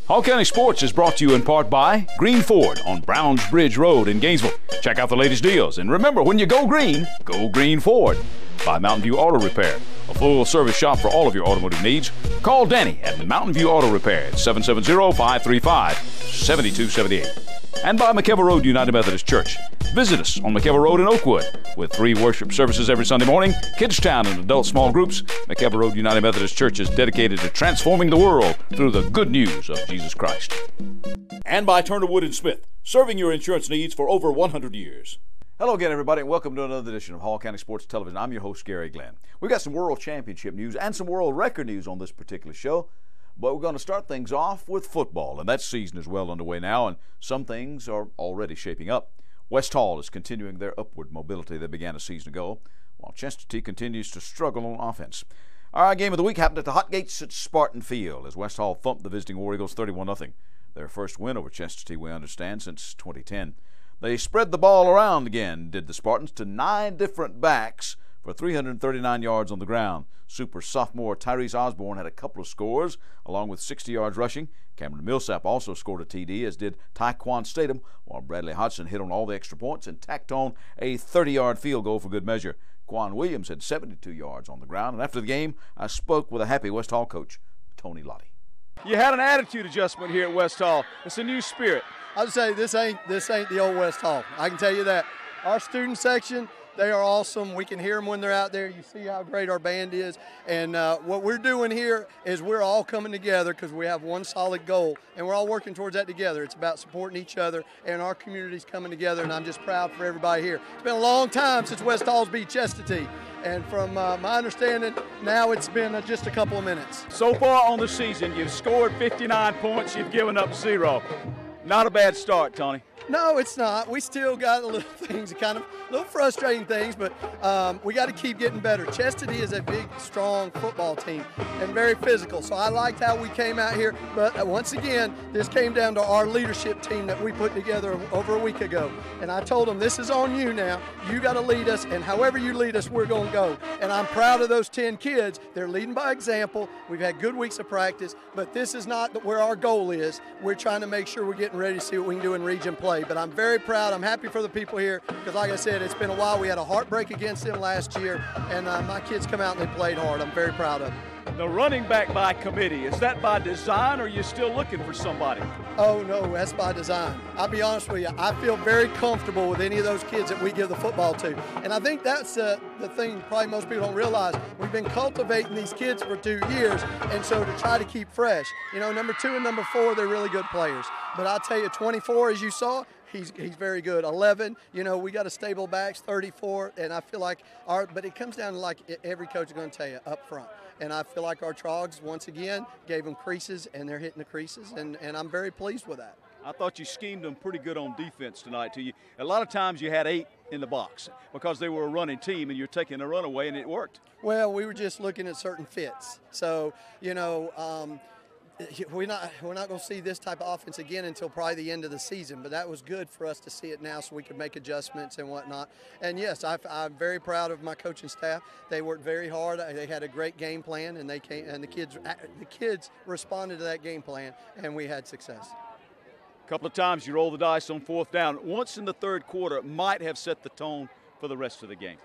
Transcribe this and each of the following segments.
Hall County Sports is brought to you in part by Green Ford on Browns Bridge Road in Gainesville. Check out the latest deals. And remember, when you go Green Ford. By Mountain View Auto Repair, a full-service shop for all of your automotive needs. Call Danny at Mountain View Auto Repair at 770-535-7278. And by McKelvey Road United Methodist Church. Visit us on McKelvey Road in Oakwood. With 3 worship services every Sunday morning, Kids Town and adult small groups, McKelvey Road United Methodist Church is dedicated to transforming the world through the good news of Jesus Christ. And by Turner Wood & Smith, serving your insurance needs for over 100 years. Hello again, everybody, and welcome to another edition of Hall County Sports Television. I'm your host, Gary Glenn. We've got some World Championship news and some World Record news on this particular show, but we're going to start things off with football, and that season is well underway now, and some things are already shaping up. West Hall is continuing their upward mobility they began a season ago, while Chestatee continues to struggle on offense. Our game of the week happened at the Hot Gates at Spartan Field as West Hall thumped the visiting War Eagles 31-0. Their first win over Chestatee, we understand, since 2010. They spread the ball around again, did the Spartans, to 9 different backs for 339 yards on the ground. Super sophomore Tyrese Osborne had a couple of scores, along with 60 yards rushing. Cameron Millsap also scored a TD, as did Tyquan Statham, while Bradley Hodgson hit on all the extra points and tacked on a 30-yard field goal for good measure. Quan Williams had 72 yards on the ground, and after the game, I spoke with a happy West Hall coach, Tony Lottie. You had an attitude adjustment here at West Hall. It's a new spirit. I would say this ain't the old West Hall. I can tell you that. Our student section, they are awesome. We can hear them when they're out there. You see how great our band is. And what we're doing here is we're all coming together because we have one solid goal, and we're all working towards that together. It's about supporting each other, and our community's coming together, and I'm just proud for everybody here. It's been a long time since West Hall's beat Chestatee. And from my understanding, now it's been just a couple of minutes. So far on the season, you've scored 59 points. You've given up 0. Not a bad start, Tony. No, it's not. We still got a little things, kind of little frustrating things, but we got to keep getting better. Chestatee is a big, strong football team and very physical. So I liked how we came out here. But once again, this came down to our leadership team that we put together over a week ago. And I told them, this is on you now. You got to lead us, and however you lead us, we're going to go. And I'm proud of those 10 kids. They're leading by example. We've had good weeks of practice, but this is not where our goal is. We're trying to make sure we're getting ready to see what we can do in region play. But I'm very proud. I'm happy for the people here because, like I said, it's been a while. We had a heartbreak against them last year, and my kids come out and they played hard. I'm very proud of them. The running back by committee, is that by design or are you still looking for somebody? Oh, no, that's by design. I'll be honest with you. I feel very comfortable with any of those kids that we give the football to. And I think that's the thing probably most people don't realize. We've been cultivating these kids for 2 years, and so to try to keep fresh. You know, number 2 and number 4, they're really good players. But I'll tell you, 24, as you saw, he's very good. 11, you know, we got a stable backs, 34, and I feel like but it comes down to like every coach is going to tell you up front. And I feel like our Trogs, once again, gave them creases, and they're hitting the creases, and I'm very pleased with that. I thought you schemed them pretty good on defense tonight, too. A lot of times you had 8 in the box because they were a running team, and you're taking a run away, and it worked. Well, we were just looking at certain fits. So, you know, we're not going to see this type of offense again until probably the end of the season, but that was good for us to see it now so we could make adjustments and whatnot. And yes, I'm very proud of my coaching staff. They worked very hard. They had a great game plan, and the kids responded to that game plan, and we had success. A couple of times you roll the dice on 4th down. Once in the 3rd quarter, it might have set the tone for the rest of the game.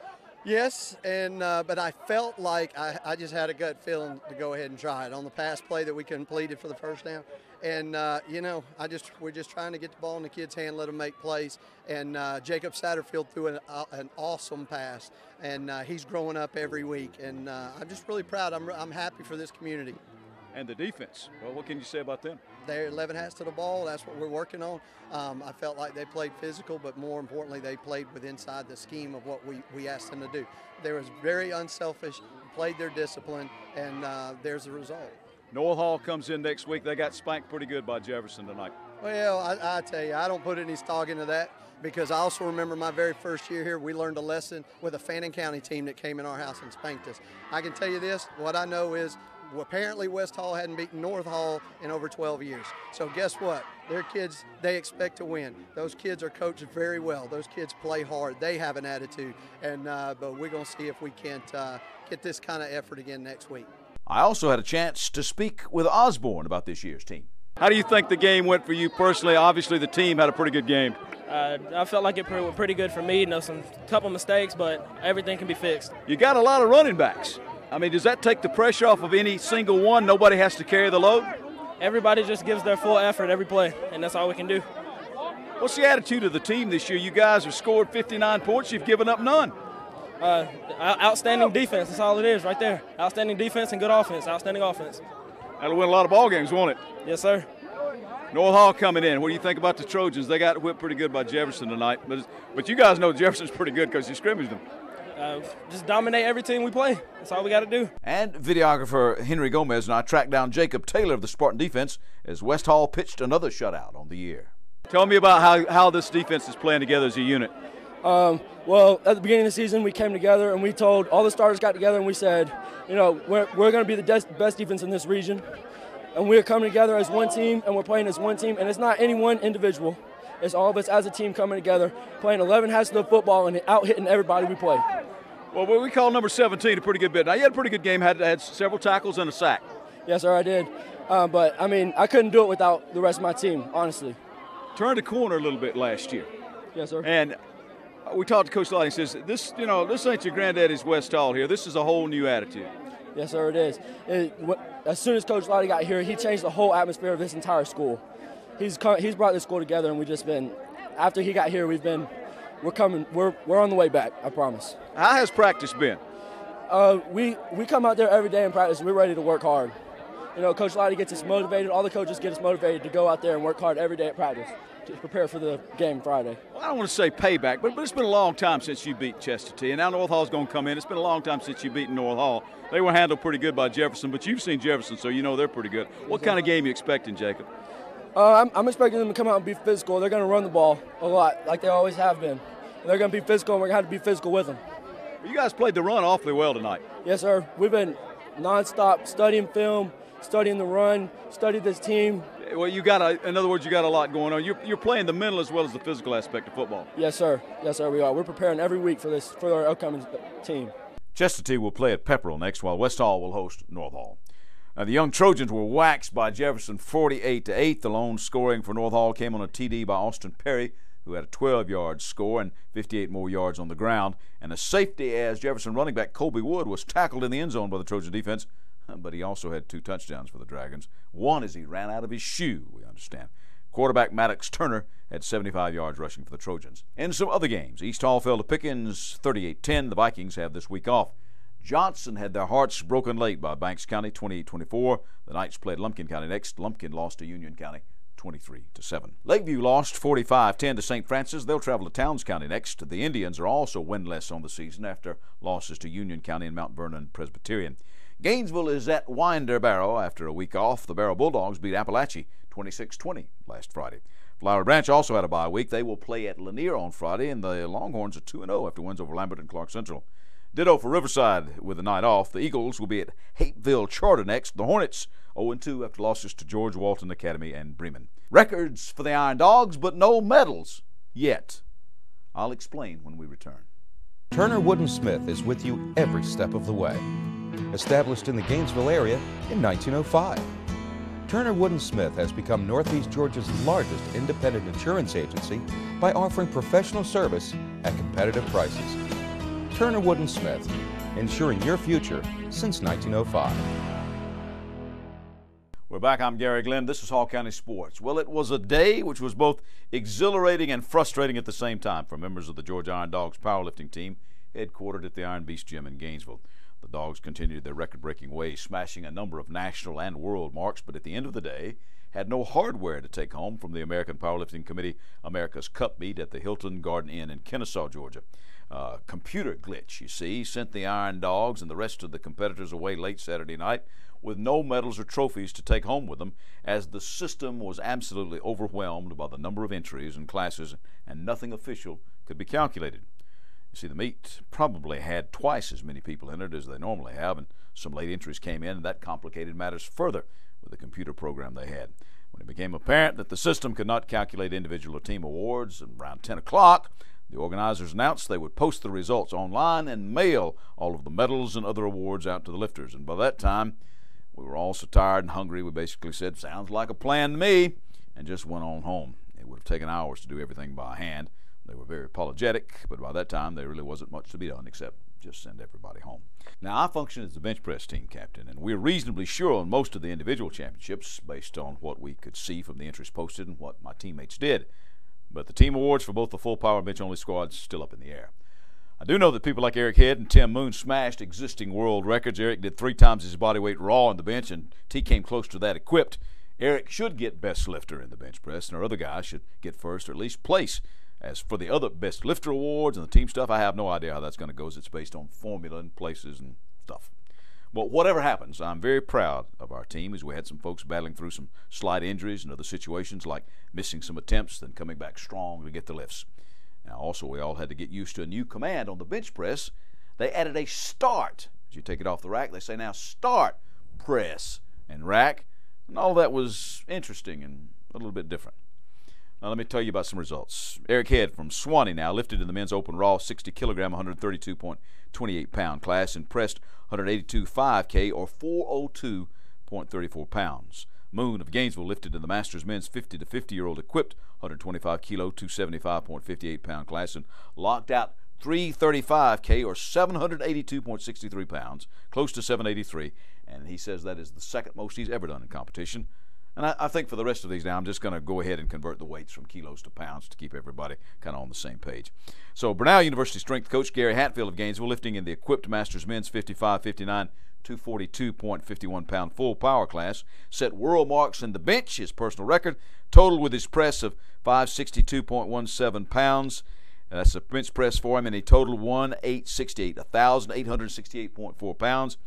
Yes, and but I felt like I just had a gut feeling to go ahead and try it on the pass play that we completed for the first down. And, you know, we're just trying to get the ball in the kid's hand, let them make plays. And Jacob Satterfield threw an awesome pass, and he's growing up every week. And I'm just really proud. I'm happy for this community. And the defense, well, what can you say about them? They're 11 hats to the ball. That's what we're working on. I felt like they played physical, but more importantly, they played with inside the scheme of what we asked them to do. They was very unselfish, played their discipline, and there's the result. Noel Hall comes in next week. They got spanked pretty good by Jefferson tonight. Well, I tell you, I don't put any stock into that because I also remember my very first year here, we learned a lesson with a Fannin County team that came in our house and spanked us. I can tell you this, what I know is apparently West Hall hadn't beaten North Hall in over 12 years. So guess what? Their kids, they expect to win. Those kids are coached very well. Those kids play hard. They have an attitude. And but we're going to see if we can't get this kind of effort again next week. I also had a chance to speak with Osborne about this year's team. How do you think the game went for you personally? Obviously, the team had a pretty good game. I felt like it went pretty good for me. You know, some couple mistakes, but everything can be fixed. You got a lot of running backs. I mean, does that take the pressure off of any single one? Nobody has to carry the load? Everybody just gives their full effort every play, and that's all we can do. What's the attitude of the team this year? You guys have scored 59 points. You've given up none. Outstanding defense. That's all it is right there. Outstanding defense and good offense. Outstanding offense. That'll win a lot of ball games, won't it? Yes, sir. North Hall coming in. What do you think about the Trojans? They got whipped pretty good by Jefferson tonight. But you guys know Jefferson's pretty good because you scrimmaged them. Just dominate every team we play. That's all we got to do. And videographer Henry Gomez and I tracked down Jacob Taylor of the Spartan defense as West Hall pitched another shutout on the year. Tell me about how this defense is playing together as a unit. Well, at the beginning of the season, we came together and we told all the starters got together and we said, you know, we're going to be the best defense in this region. And we're coming together as one team and we're playing as one team. And it's not any one individual. It's all of us as a team coming together, playing 11 halves of the football and out-hitting everybody we play. Well, we call number 17 a pretty good bit. Now, you had a pretty good game, had several tackles and a sack. Yes, sir, I did. But, I mean, I couldn't do it without the rest of my team, honestly. Turned a corner a little bit last year. Yes, sir. And we talked to Coach Lottie. He says, this ain't your granddaddy's West Hall here. This is a whole new attitude. Yes, sir, it is. As soon as Coach Lottie got here, he changed the whole atmosphere of this entire school. He's brought this school together, and we've just been, after he got here, we're on the way back, I promise. How has practice been? We come out there every day in practice, and we're ready to work hard. You know, Coach Lottie gets us motivated. All the coaches get us motivated to go out there and work hard every day at practice to prepare for the game Friday. Well, I don't want to say payback, but it's been a long time since you beat Chester T. And now North Hall's going to come in. It's been a long time since you beat North Hall. They were handled pretty good by Jefferson, but you've seen Jefferson, so you know they're pretty good. What kind of game are you expecting, Jacob? I'm expecting them to come out and be physical. They're going to run the ball a lot, like they always have been. They're going to be physical, and we're going to have to be physical with them. You guys played the run awfully well tonight. Yes, sir. We've been nonstop studying film, studying the run, studied this team. Well, in other words, you got a lot going on. You're playing the mental as well as the physical aspect of football. Yes, sir. Yes, sir, we are. We're preparing every week for our upcoming team. Chester T will play at Pepperell next, while West Hall will host North Hall. Now, the young Trojans were waxed by Jefferson 48-8. The lone scoring for North Hall came on a TD by Austin Perry, who had a 12-yard score and 58 more yards on the ground. And a safety as Jefferson running back Colby Wood was tackled in the end zone by the Trojan defense, but he also had 2 touchdowns for the Dragons. One as he ran out of his shoe, we understand. Quarterback Maddox Turner had 75 yards rushing for the Trojans. In some other games, East Hall fell to Pickens 38-10. The Vikings have this week off. Johnson had their hearts broken late by Banks County 28-24. The Knights played Lumpkin County next. Lumpkin lost to Union County 23-7. Lakeview lost 45-10 to St. Francis. They'll travel to Towns County next. The Indians are also winless on the season after losses to Union County and Mount Vernon Presbyterian. Gainesville is at Winder Barrow after a week off. The Barrow Bulldogs beat Appalachia 26-20 last Friday. Flowery Branch also had a bye week. They will play at Lanier on Friday, and the Longhorns are 2-0 after wins over Lambert and Clark Central. Ditto for Riverside with the night off. The Eagles will be at Hapeville Charter next. The Hornets 0-2 after losses to George Walton Academy and Bremen. Records for the Iron Dogs, but no medals yet. I'll explain when we return. Turner Wood & Smith is with you every step of the way. Established in the Gainesville area in 1905. Turner Wood & Smith has become Northeast Georgia's largest independent insurance agency by offering professional service at competitive prices. Turner Wood & Smith, insuring your future since 1905. We're back. I'm Gary Glenn. This is Hall County Sports. Well, it was a day which was both exhilarating and frustrating at the same time for members of the Georgia Iron Dogs powerlifting team headquartered at the Iron Beast Gym in Gainesville. The Dogs continued their record-breaking way, smashing a number of national and world marks, but at the end of the day, had no hardware to take home from the American Powerlifting Committee America's Cup meet at the Hilton Garden Inn in Kennesaw, Georgia. Computer glitch, you see, sent the Iron Dogs and the rest of the competitors away late Saturday night with no medals or trophies to take home with them, as the system was absolutely overwhelmed by the number of entries and classes, and nothing official could be calculated. You see, the meet probably had twice as many people in it as they normally have, and some late entries came in, and that complicated matters further with the computer program they had. When it became apparent that the system could not calculate individual or team awards, around 10 o'clock, the organizers announced they would post the results online and mail all of the medals and other awards out to the lifters. And by that time, We were all so tired and hungry, we basically said, sounds like a plan to me, and just went on home. It would have taken hours to do everything by hand. They were very apologetic, but by that time there really wasn't much to be done except just send everybody home. Now, I function as the bench press team captain, and we're reasonably sure on most of the individual championships based on what we could see from the entries posted and what my teammates did. But the team awards for both the full power and bench-only squads still up in the air. I do know that people like Eric Head and Tim Moon smashed existing world records. Eric did 3 times his body weight raw on the bench, and T came close to that equipped. Eric should get best lifter in the bench press, and our other guys should get first or at least place. As for the other best lifter awards and the team stuff, I have no idea how that's going to go. It's based on formula and places and stuff. But whatever happens, I'm very proud of our team, as we had some folks battling through some slight injuries and other situations like missing some attempts, then coming back strong to get the lifts. Now, also, we all had to get used to a new command on the bench press. They added a start. As you take it off the rack, they say now start press and rack. And all that was interesting and a little bit different. Now, let me tell you about some results. Eric Head from Swanee now lifted in the men's open raw 60 kilogram, 132.28 pound class and pressed 182 5K or 402.34 pounds. Moon of Gainesville lifted in the Masters men's 50 to 50-year-old equipped 125 kilo, 275.58 pound class and locked out 335K or 782.63 pounds, close to 783, and he says that is the second most he's ever done in competition. And I think for the rest of these now, I'm just going to go ahead and convert the weights from kilos to pounds to keep everybody kind of on the same page. So Brenau University strength coach Gary Hatfield of Gainesville lifting in the equipped Masters men's 55, 59, 242.51 pound full power class set world marks in the bench, his personal record, total with his press of 562.17 pounds. That's a bench press for him, and he totaled 1,868.4 pounds.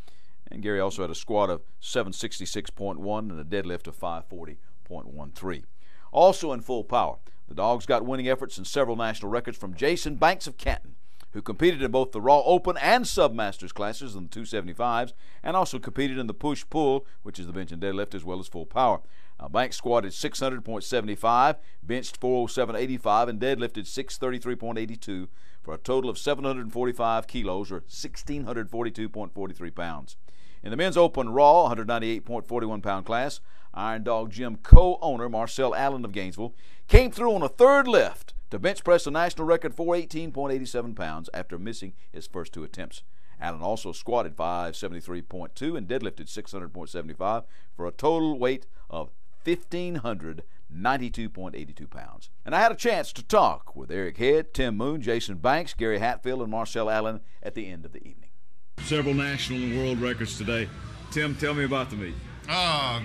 And Gary also had a squat of 766.1 and a deadlift of 540.13. Also in full power, the Dogs got winning efforts and several national records from Jason Banks of Canton, who competed in both the Raw Open and Sub-Masters classes in the 275s, and also competed in the push-pull, which is the bench and deadlift, as well as full power. Banks squatted 600.75, benched 407.85, and deadlifted 633.82 for a total of 745 kilos, or 1,642.43 pounds. In the men's open raw 198.41 pound class, Iron Dog Gym co-owner Marcel Allen of Gainesville came through on a third lift to bench press a national record 418.87 pounds after missing his first 2 attempts. Allen also squatted 573.2 and deadlifted 600.75 for a total weight of 1,592.82 pounds. And I had a chance to talk with Eric Head, Tim Moon, Jason Banks, Gary Hatfield, and Marcel Allen at the end of the evening. Several national and world records today. Tim, tell me about the meet.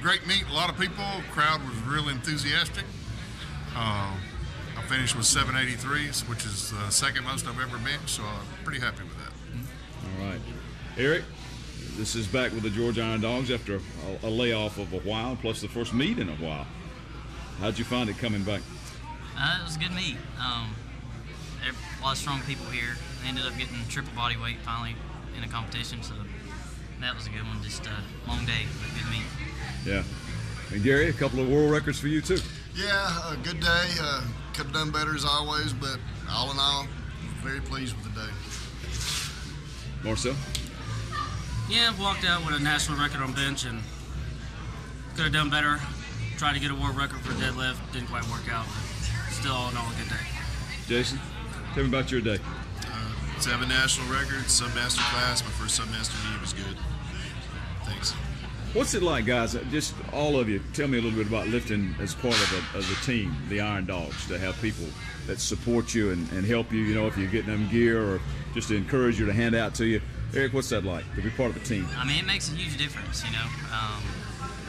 Great meet. A lot of people. Crowd was really enthusiastic. I finished with 783s, which is the second most I've ever benched, so I'm pretty happy with that. All right. Eric, this is back with the Georgia Iron Dogs after a layoff of a while, plus the first meet in a while. How'd you find it coming back? It was a good meet. A lot of strong people here. They ended up getting triple body weight finally in a competition, so that was a good one. Just a long day, but good meet. Yeah. And Gary, a couple of world records for you too. Yeah, a good day. Could have done better as always, but all in all, very pleased with the day. Marcel? Yeah, walked out with a national record on bench and could have done better. Tried to get a world record for deadlift, didn't quite work out, but still all in all a good day. Jason, tell me about your day. 7 national records, Sub-Master class. My first Sub-Master meet was good. Thanks. What's it like, guys? Just all of you, tell me a little bit about lifting as part of a team, the Iron Dogs, to have people that support you and help you, if you're getting them gear or just to encourage you, to hand out to you. Eric, what's that like, to be part of a team? I mean, it makes a huge difference,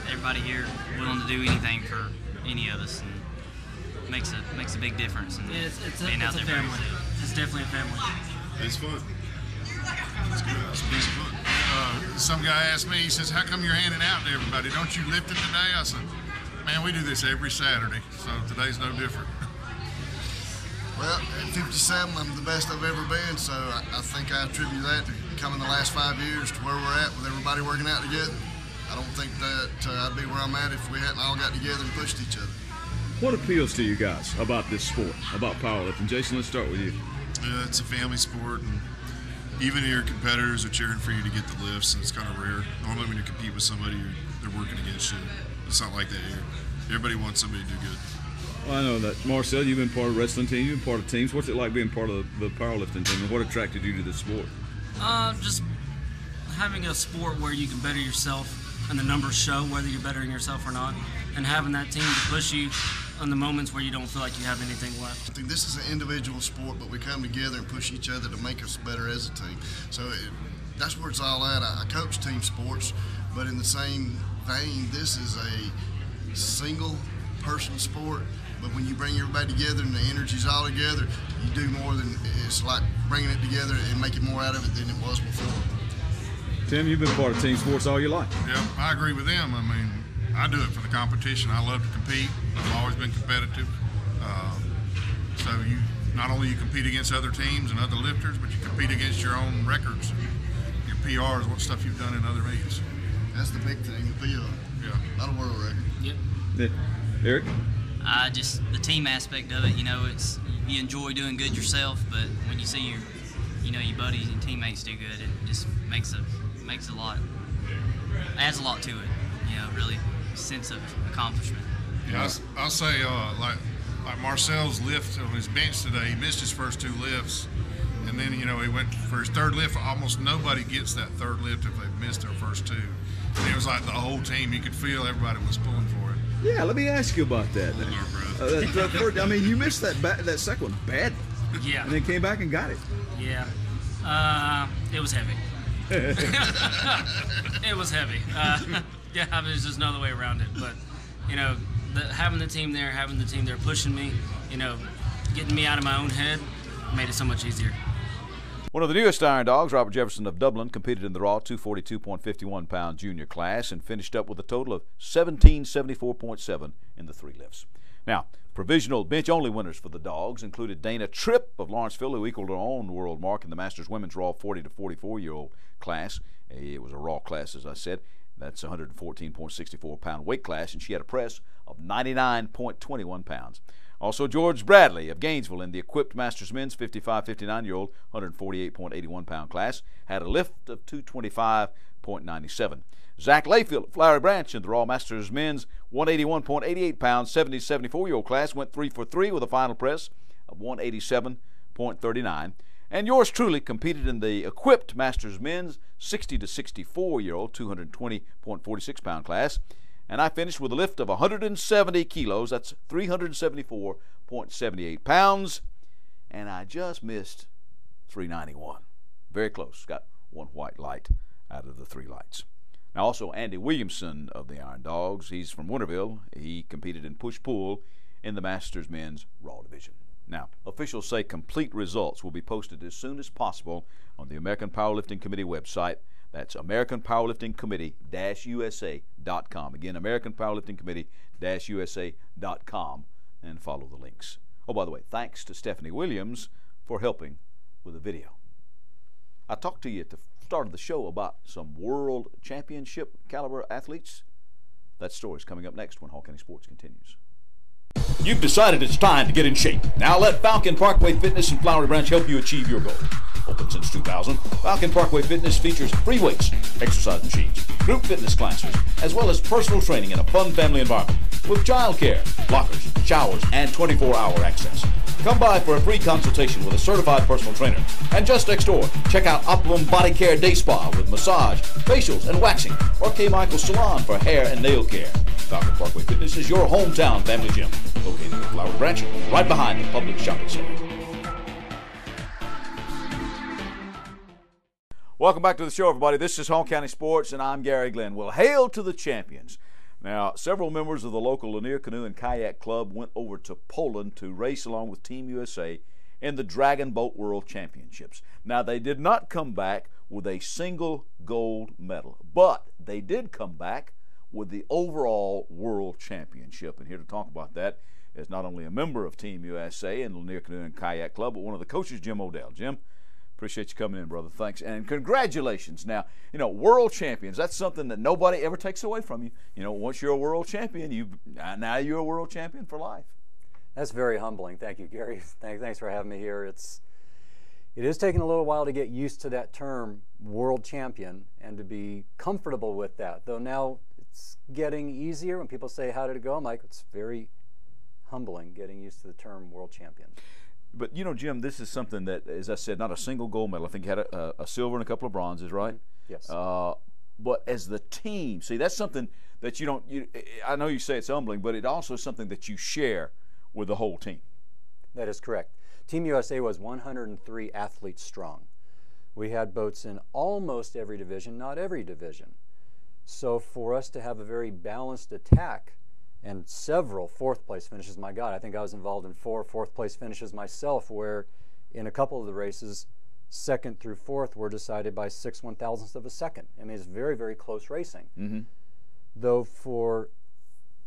everybody here willing to do anything for any of us, and makes a big difference. And it's a family. It's definitely a family. It's fun. It's good. It's a piece of fun. Some guy asked me, he says, how come you're handing out to everybody? Don't you lift it today? I said, man, we do this every Saturday, so today's no different. Well, at 57, I'm the best I've ever been, so I think I attribute that to coming the last 5 years to where we're at with everybody working out together. I don't think that I'd be where I'm at if we hadn't all got together and pushed each other. What appeals to you guys about this sport, about powerlifting? Jason, let's start with you. It's a family sport, and even your competitors are cheering for you to get the lifts, and it's kind of rare. Normally when you compete with somebody, they're working against you. It's not like that here. Everybody wants somebody to do good. Well, I know that, Marcel, you've been part of the wrestling team, you've been part of teams. What's it like being part of the powerlifting team, and what attracted you to this sport? Just having a sport where you can better yourself and the numbers show whether you're bettering yourself or not, and having that team to push you in the moments where you don't feel like you have anything left. I think this is an individual sport, but we come together and push each other to make us better as a team. So that's where it's all at. I coach team sports, but in the same vein, this is a single person sport. But when you bring everybody together and the energy's all together, you do more than, it's like bringing it together and making more out of it than it was before. Tim, you've been part of team sports all your life. Yeah, I agree with them. I mean, I do it for the competition. I love to compete. I've always been competitive. So you not only you compete against other teams and other lifters, but you compete against your own records, your PRs, what stuff you've done in other meets. That's the big thing, the PR. Yeah. Not a world record. Yep. Yeah. Eric? Just the team aspect of it, you know, it's you enjoy doing good yourself, but when you see your buddies and teammates do good, it just makes a lot, adds a lot to it, you know, really sense of accomplishment. Yeah, I'll say like Marcel's lift on his bench today, he missed his first 2 lifts, and then he went for his 3rd lift. Almost nobody gets that 3rd lift if they've missed their first 2. And it was like the whole team, you could feel everybody was pulling for it. Yeah, let me ask you about that. I mean, you missed that second one badly. Yeah. And then came back and got it. Yeah. It was heavy. It was heavy. Yeah, I mean, there's just no other way around it. But, having the team there pushing me, getting me out of my own head made it so much easier. One of the newest Iron Dogs, Robert Jefferson of Dublin, competed in the Raw 242.51-pound junior class and finished up with a total of 1774.7 in the 3 lifts. Now, provisional bench-only winners for the Dogs included Dana Tripp of Lawrenceville, who equaled her own world mark in the Masters Women's Raw 40 to 44-year-old class. It was a Raw class, as I said. That's 114.64-pound weight class, and she had a press of 99.21 pounds. Also, George Bradley of Gainesville in the equipped Masters Men's 55-59-year-old 148.81-pound class had a lift of 225.97. Zach Layfield of Flowery Branch in the Raw Masters Men's 181.88-pound 70-74-year-old class went 3 for 3 with a final press of 187.39. And yours truly competed in the equipped Masters Men's 60-64-year-old 220.46-pound class. And I finished with a lift of 170 kilos. That's 374.78 pounds. And I just missed 391. Very close. Got 1 white light out of the 3 lights. Now also Andy Williamson of the Iron Dogs. He's from Winterville. He competed in push-pull in the Masters Men's Raw division. Now, officials say complete results will be posted as soon as possible on the American Powerlifting Committee website. That's AmericanPowerliftingCommittee-USA.com. Again, AmericanPowerliftingCommittee-USA.com, and follow the links. Oh, by the way, thanks to Stephanie Williams for helping with the video. I talked to you at the start of the show about some world championship caliber athletes. That story's coming up next when Hall County Sports continues. You've decided it's time to get in shape. Now let Falcon Parkway Fitness in Flowery Branch help you achieve your goal. Open since 2000, Falcon Parkway Fitness features free weights, exercise machines, group fitness classes, as well as personal training in a fun family environment with child care, lockers, showers, and 24-hour access. Come by for a free consultation with a certified personal trainer. And just next door, check out Optimum Body Care Day Spa with massage, facials, and waxing, or K. Michael's Salon for hair and nail care. Falcon Parkway Fitness is your hometown family gym, located in Flowery Branch, right behind the public shopping center. Welcome back to the show, everybody. This is Hall County Sports, and I'm Gary Glenn. Well, hail to the champions. Now, several members of the local Lanier Canoe and Kayak Club went over to Poland to race along with Team USA in the Dragon Boat World Championships. Now, they did not come back with a single gold medal, but they did come back with the overall World Championship. And here to talk about that is not only a member of Team USA and Lanier Canoe and Kayak Club, but one of the coaches, Jim Odell. Jim, appreciate you coming in, brother. Thanks. And congratulations. Now, world champions, that's something that nobody ever takes away from you. Once you're a world champion, now you're a world champion for life. That's very humbling. Thank you, Gary. Thanks for having me here. It is taking a little while to get used to that term, world champion, and to be comfortable with that. Though now it's getting easier. When people say, how did it go? I'm like, it's very humbling getting used to the term world champion. But, you know, Jim, this is something that, as I said, not a single gold medal. I think you had a silver and a couple of bronzes, right? Yes. But as the team, see, that's something that I know you say it's humbling, but it also is something that you share with the whole team. That is correct. Team USA was 103 athletes strong. We had boats in almost every division, not every division. So for us to have a very balanced attack and several fourth-place finishes, my God, I think I was involved in 4 fourth-place finishes myself, where in a couple of the races, second through fourth were decided by 6 1,000ths of a second. I mean, it's very, very close racing. Mm-hmm. Though for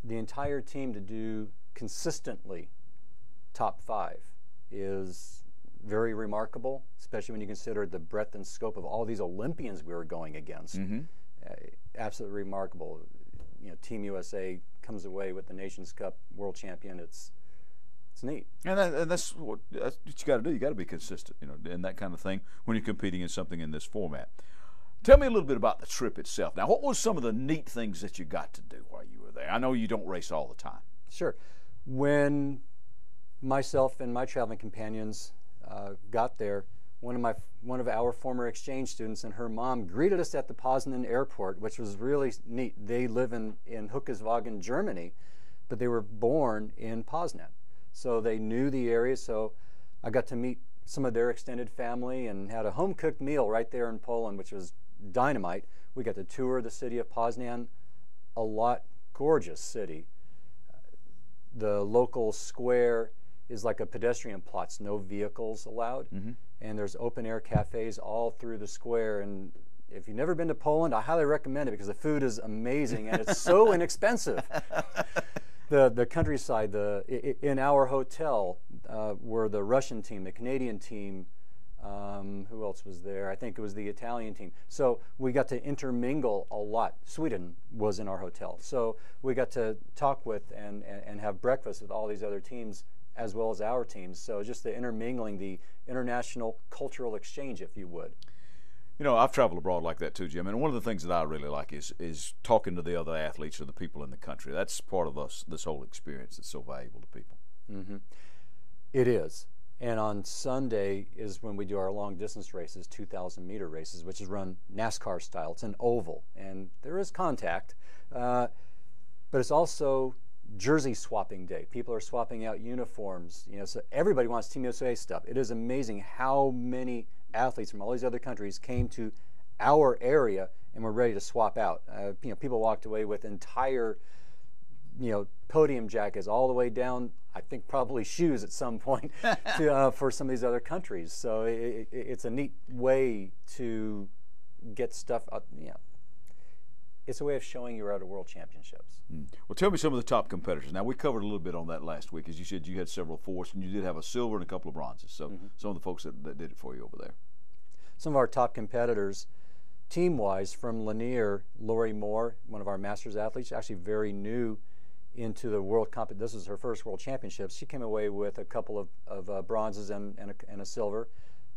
the entire team to do consistently top 5 is very remarkable, especially when you consider the breadth and scope of all these Olympians we were going against. Mm-hmm. Absolutely remarkable. You know, Team USA comes away with the Nations Cup world champion. It's neat. And that's what you got to do. You got to be consistent, you know, in that kind of thing when you're competing in something in this format. Tell me a little bit about the trip itself. Now, what was some of the neat things that you got to do while you were there? I know you don't race all the time. Sure. When myself and my traveling companions got there, one of our former exchange students and her mom greeted us at the Poznan airport, which was really neat. They live in Huckeswagen, Germany, but they were born in Poznan. So they knew the area, so I got to meet some of their extended family and had a home-cooked meal right there in Poland, which was dynamite. We got to tour the city of Poznan, gorgeous city. The local square is like a pedestrian plots, no vehicles allowed. Mm-hmm. And there's open-air cafes all through the square. And if you've never been to Poland, I highly recommend it because the food is amazing and it's so inexpensive. The countryside, in our hotel were the Russian team, the Canadian team, who else was there? I think it was the Italian team. So we got to intermingle a lot. Sweden was in our hotel. So we got to talk with and have breakfast with all these other teams as well as our teams. So just the intermingling, the international cultural exchange, if you would. You know, I've traveled abroad like that too, Jim, and one of the things that I really like is talking to the other athletes or the people in the country. That's part of this whole experience that's so valuable to people. Mm-hmm. It is. And on Sunday is when we do our long distance races, 2,000-meter races, which is run NASCAR style. It's an oval, and there is contact, but it's also jersey swapping day. People are swapping out uniforms, you know, so everybody wants Team USA stuff. It is amazing how many athletes from all these other countries came to our area and were ready to swap out. You know, people walked away with entire, you know, podium jackets all the way down, I think probably shoes at some point for some of these other countries. So it's a neat way to get stuff up, you know. It's a way of showing you're at a world championships. Well, tell me some of the top competitors. Now, we covered a little bit on that last week. As you said, you had several fourths, and you did have a silver and a couple of bronzes. So some of the folks that did it for you over there. Some of our top competitors, team-wise, from Lanier, Lori Moore, one of our Masters athletes, actually very new into the world competition. This was her first world championships. She came away with a couple of bronzes and a silver.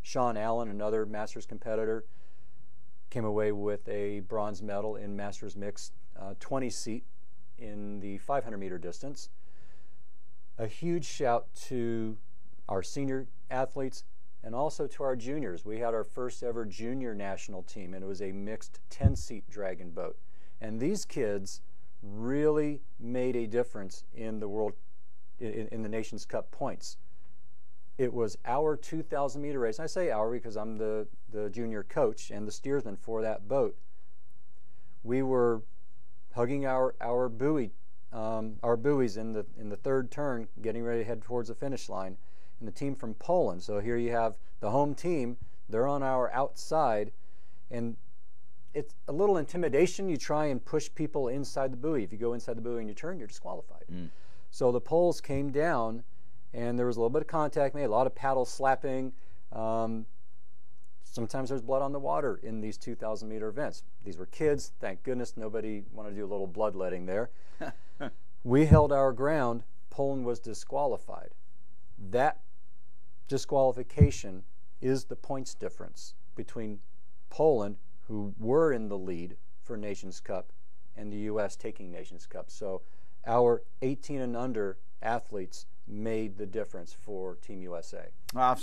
Sean Allen, another Masters competitor, came away with a bronze medal in Masters Mixed 20-seat in the 500-meter distance. A huge shout to our senior athletes and also to our juniors. We had our first ever junior national team, and it was a mixed 10-seat dragon boat. And these kids really made a difference in the world, in the Nations Cup points. It was our 2,000-meter race. And I say our because I'm the junior coach and the steersman for that boat. We were hugging our buoys in the third turn, getting ready to head towards the finish line. And the team from Poland. So here you have the home team. They're on our outside, and it's a little intimidation. You try and push people inside the buoy. If you go inside the buoy and you turn, you're disqualified. So the poles came down, and there was a little bit of contact made, a lot of paddle slapping. Sometimes there's blood on the water in these 2,000-meter events. These were kids. Thank goodness nobody wanted to do a little bloodletting there. We held our ground. Poland was disqualified. That disqualification is the points difference between Poland, who were in the lead for Nations Cup, and the U.S. taking Nations Cup. So our 18 and under athletes made the difference for Team USA. I've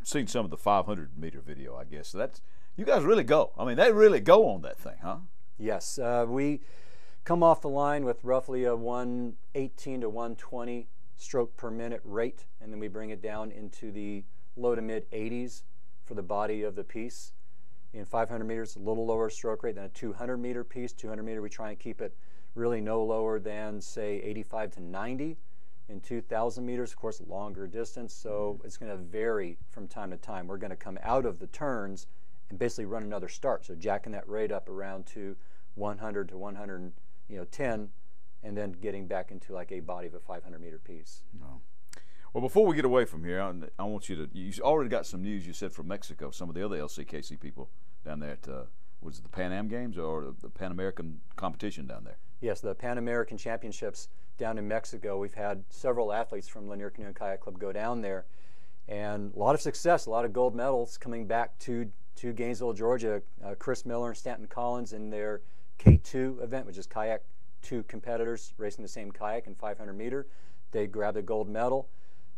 seen some of the 500-meter video, I guess. So you guys really go. I mean, they really go on that thing, huh? Yes. We come off the line with roughly a 118 to 120 stroke per minute rate, and then we bring it down into the low to mid 80s for the body of the piece. In 500 meters, a little lower stroke rate than a 200-meter piece. 200-meter, we try and keep it really no lower than, say, 85 to 90. In 2,000 meters, of course, longer distance, so it's going to vary from time to time. We're going to come out of the turns and basically run another start, so jacking that rate up around to 100 to 110, and then getting back into like a body of a 500-meter piece. No. Well, before we get away from here, I want you already got some news you said from Mexico, some of the other LCKC people down there at, was it the Pan Am Games or the Pan American competition down there? Yes, the Pan American Championships down in Mexico. We've had several athletes from Lanier Canoe and Kayak Club go down there, and a lot of success, a lot of gold medals coming back to Gainesville, Georgia. Chris Miller and Stanton Collins in their K2 event, which is kayak, two competitors racing the same kayak in 500 meter. They grabbed a gold medal.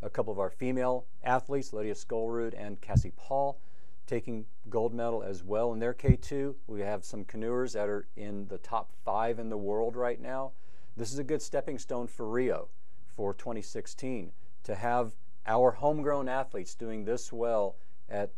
A couple of our female athletes, Lydia Skolrud and Cassie Paul, taking gold medal as well in their K2. We have some canoers that are in the top 5 in the world right now. This is a good stepping stone for Rio for 2016, to have our homegrown athletes doing this well at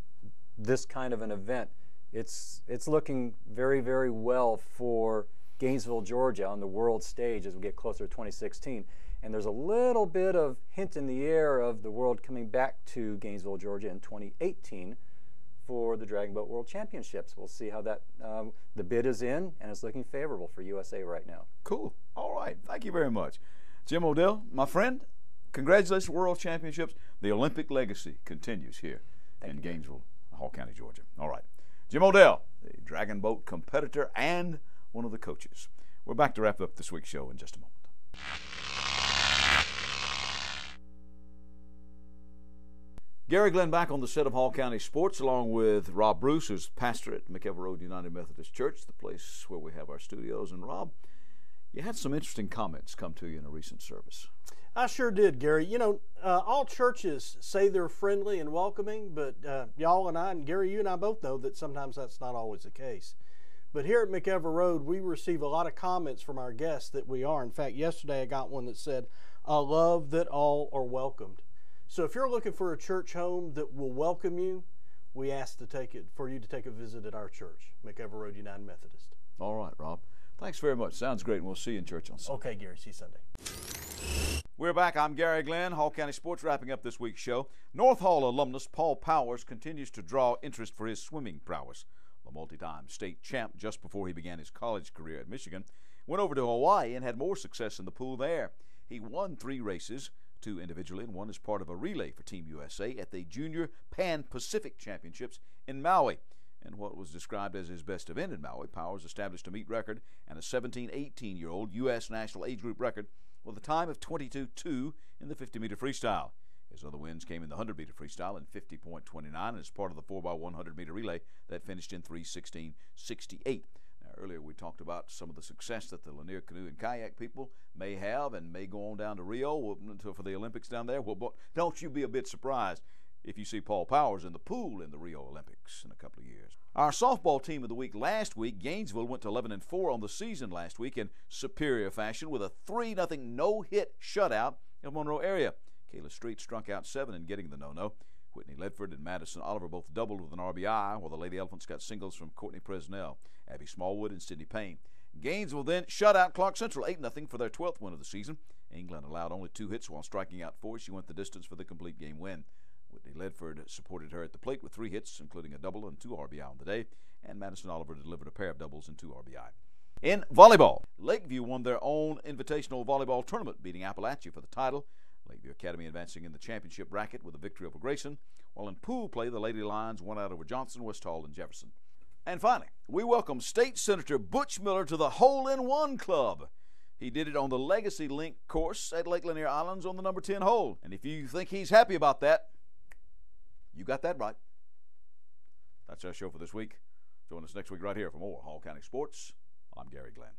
this kind of an event. It's looking very, very well for Gainesville, Georgia on the world stage as we get closer to 2016. And there's a little bit of hint in the air of the world coming back to Gainesville, Georgia in 2018 for the Dragon Boat World Championships. We'll see how that, the bid is in, and it's looking favorable for USA right now. Cool. All right. Thank you very much. Jim Odell, my friend, congratulations, World Championships. The Olympic legacy continues here in Gainesville, Hall County, Georgia. All right. Jim Odell, the Dragon Boat competitor and one of the coaches. We're back to wrap up this week's show in just a moment. Gary Glenn back on the set of Hall County Sports, along with Rob Bruce, who's pastor at McEver Road United Methodist Church, the place where we have our studios. And Rob, you had some interesting comments come to you in a recent service. I sure did, Gary. You know, all churches say they're friendly and welcoming, but y'all and I, and Gary, you and I both know that sometimes that's not always the case. But here at McEver Road, we receive a lot of comments from our guests that we are. In fact, yesterday I got one that said, "I love that all are welcomed." So if you're looking for a church home that will welcome you, we ask for you to take a visit at our church, McEver Road United Methodist. All right, Rob. Thanks very much. Sounds great, and we'll see you in church on Sunday. Okay, Gary. See you Sunday. We're back. I'm Gary Glenn, Hall County Sports, wrapping up this week's show. North Hall alumnus Paul Powers continues to draw interest for his swimming prowess. The multi-time state champ, just before he began his college career at Michigan, went over to Hawaii and had more success in the pool there. He won 3 races, 2 individually and 1 as part of a relay for Team USA at the Junior Pan-Pacific Championships in Maui. In what was described as his best event in Maui, Powers established a meet record and a 17-18-year-old U.S. national age group record with a time of 22.2 in the 50-meter freestyle. His other wins came in the 100-meter freestyle in 50.29 and as part of the 4x100-meter relay that finished in 3:16.68. Now, earlier we talked about some of the success that the Lanier Canoe and Kayak people may have and may go on down to Rio for the Olympics down there. Well, don't you be a bit surprised if you see Paul Powers in the pool in the Rio Olympics in a couple of years. Our softball team of the week last week, Gainesville, went to 11-4 on the season last week in superior fashion with a 3-0 no-hit shutout of Monroe area. Kayla Street struck out 7 in getting the no-no. Whitney Ledford and Madison Oliver both doubled with an RBI, while the Lady Elephants got singles from Courtney Presnell, Abby Smallwood, and Sydney Payne. Gainesville then shut out Clark Central 8-0 for their 12th win of the season. England allowed only 2 hits while striking out 4. She went the distance for the complete game win. Whitney Ledford supported her at the plate with 3 hits, including a double and 2 RBI on the day, and Madison Oliver delivered a pair of doubles and 2 RBI. In volleyball, Lakeview won their own invitational volleyball tournament, beating Appalachia for the title. Lakeview Academy advancing in the championship bracket with a victory over Grayson, while in pool play, the Lady Lions won out over Johnson, West Hall, and Jefferson. And finally, we welcome State Senator Butch Miller to the Hole-in-One Club. He did it on the Legacy Link course at Lake Lanier Islands on the number 10 hole. And if you think he's happy about that, you got that right. That's our show for this week. Join us next week right here for more Hall County Sports. I'm Gary Glenn.